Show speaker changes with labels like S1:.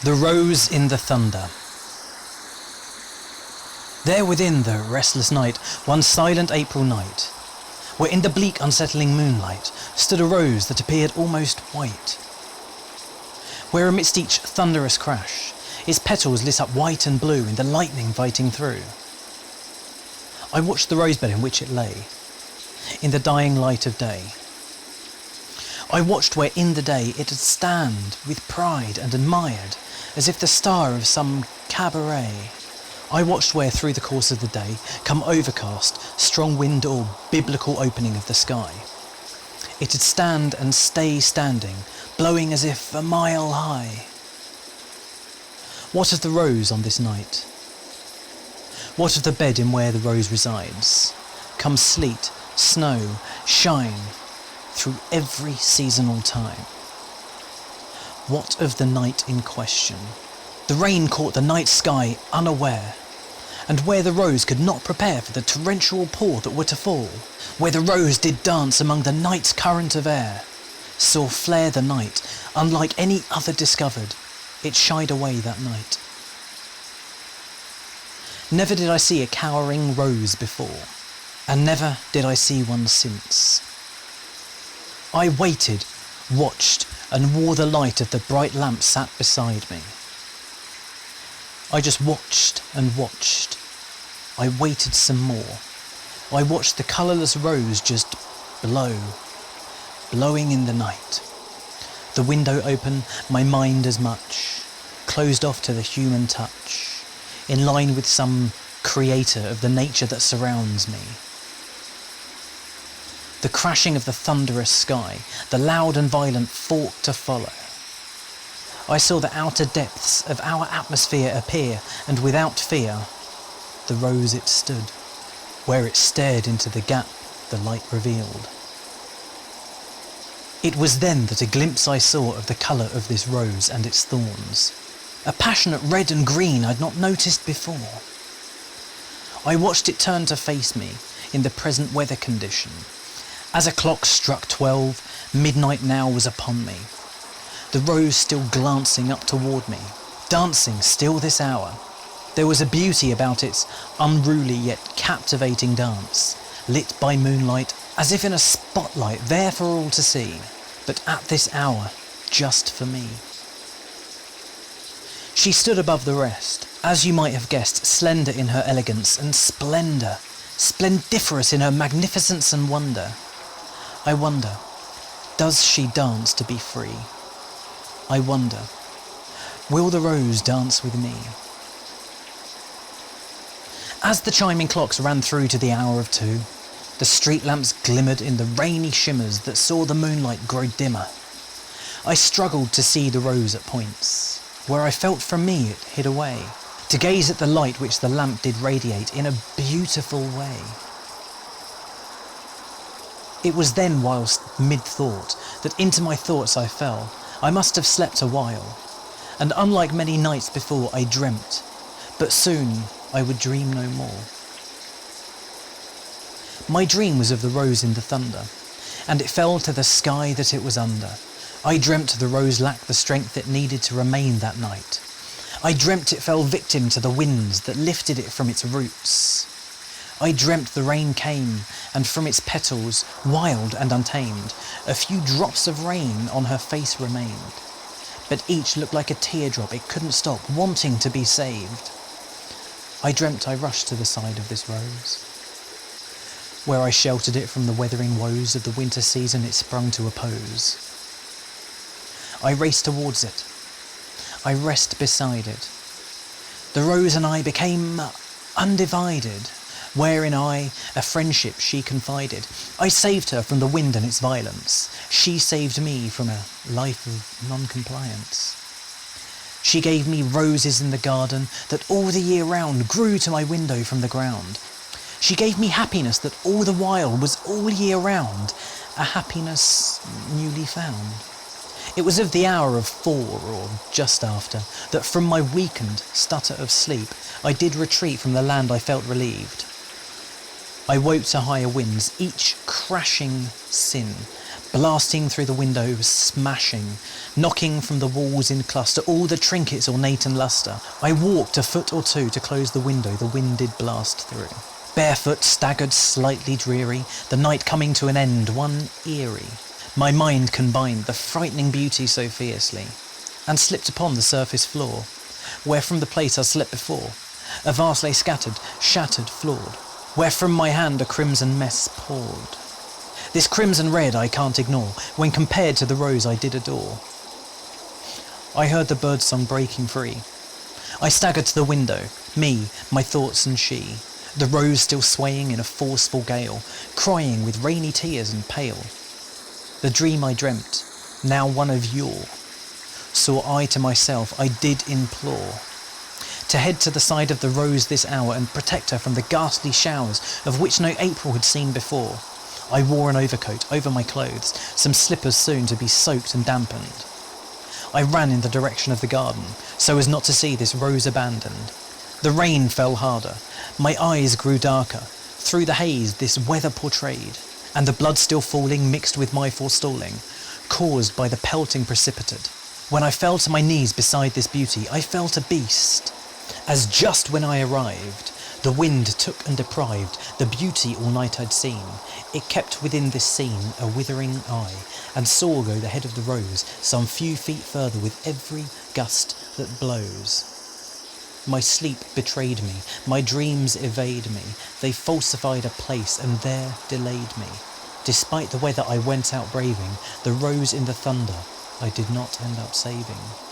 S1: The Rose in the Thunder. There within the restless night, one silent April night, where in the bleak unsettling moonlight stood a rose that appeared almost white, where amidst each thunderous crash its petals lit up white and blue in the lightning biting through. I watched the rosebed in which it lay, in the dying light of day. I watched where in the day it had stand with pride and admired, as if the star of some cabaret. I watched where through the course of the day come overcast, strong wind or biblical opening of the sky, it had stand and stay standing, blowing as if a mile high. What of the rose on this night? What of the bed in where the rose resides? Come sleet, snow, shine, through every seasonal time. What of the night in question? The rain caught the night sky unaware, and where the rose could not prepare for the torrential pour that were to fall, where the rose did dance among the night's current of air, saw flare the night, unlike any other discovered, it shied away that night. Never did I see a cowering rose before, and never did I see one since. I waited, watched, and wore the light of the bright lamp sat beside me. I just watched and watched. I waited some more. I watched the colourless rose just blow, blowing in the night. The window open, my mind as much, closed off to the human touch, in line with some creator of the nature that surrounds me. The crashing of the thunderous sky, the loud and violent fork to follow. I saw the outer depths of our atmosphere appear, and without fear, the rose it stood, where it stared into the gap the light revealed. It was then that a glimpse I saw of the colour of this rose and its thorns, a passionate red and green I'd not noticed before. I watched it turn to face me in the present weather condition. As a clock struck 12, midnight now was upon me. The rose still glancing up toward me, dancing still this hour. There was a beauty about its unruly yet captivating dance, lit by moonlight, as if in a spotlight there for all to see, but at this hour, just for me. She stood above the rest, as you might have guessed, slender in her elegance and splendour, splendiferous in her magnificence and wonder. I wonder, does she dance to be free? I wonder, will the rose dance with me? As the chiming clocks ran through to the hour of 2, the street lamps glimmered in the rainy shimmers that saw the moonlight grow dimmer. I struggled to see the rose at points, where I felt from me it hid away, to gaze at the light which the lamp did radiate in a beautiful way. It was then, whilst mid-thought, that into my thoughts I fell. I must have slept a while, and unlike many nights before I dreamt, but soon I would dream no more. My dream was of the rose in the thunder, and it fell to the sky that it was under. I dreamt the rose lacked the strength it needed to remain that night. I dreamt it fell victim to the winds that lifted it from its roots. I dreamt the rain came, and from its petals, wild and untamed, a few drops of rain on her face remained. But each looked like a teardrop it couldn't stop, wanting to be saved. I dreamt I rushed to the side of this rose, where I sheltered it from the weathering woes of the winter season it sprung to oppose. I raced towards it. I rest beside it. The rose and I became undivided, wherein I, a friendship she confided. I saved her from the wind and its violence. She saved me from a life of non-compliance. She gave me roses in the garden that all the year round grew to my window from the ground. She gave me happiness that all the while was all year round, a happiness newly found. It was of the hour of 4 or just after that from my weakened stutter of sleep I did retreat from the land I felt relieved. I woke to higher winds, each crashing sin, blasting through the window, smashing, knocking from the walls in cluster all the trinkets ornate and lustre. I walked a foot or two to close the window, the wind did blast through. Barefoot, staggered, slightly dreary, the night coming to an end, one eerie. My mind combined the frightening beauty so fiercely, and slipped upon the surface floor, where from the place I slept before, a vase lay scattered, shattered, flawed, where from my hand a crimson mess poured. This crimson red I can't ignore, when compared to the rose I did adore. I heard the birdsong breaking free. I staggered to the window, me, my thoughts and she, the rose still swaying in a forceful gale, crying with rainy tears and pale. The dream I dreamt, now one of yore, saw I to myself I did implore, to head to the side of the rose this hour and protect her from the ghastly showers of which no April had seen before. I wore an overcoat over my clothes, some slippers soon to be soaked and dampened. I ran in the direction of the garden, so as not to see this rose abandoned. The rain fell harder, my eyes grew darker, through the haze this weather portrayed, and the blood still falling mixed with my forestalling, caused by the pelting precipitate. When I fell to my knees beside this beauty, I felt a beast, as just when I arrived, the wind took and deprived the beauty all night I'd seen. It kept within this scene a withering eye, and saw go the head of the rose some few feet further with every gust that blows. My sleep betrayed me, my dreams evade me, they falsified a place and there delayed me. Despite the weather I went out braving, the rose in the thunder I did not end up saving.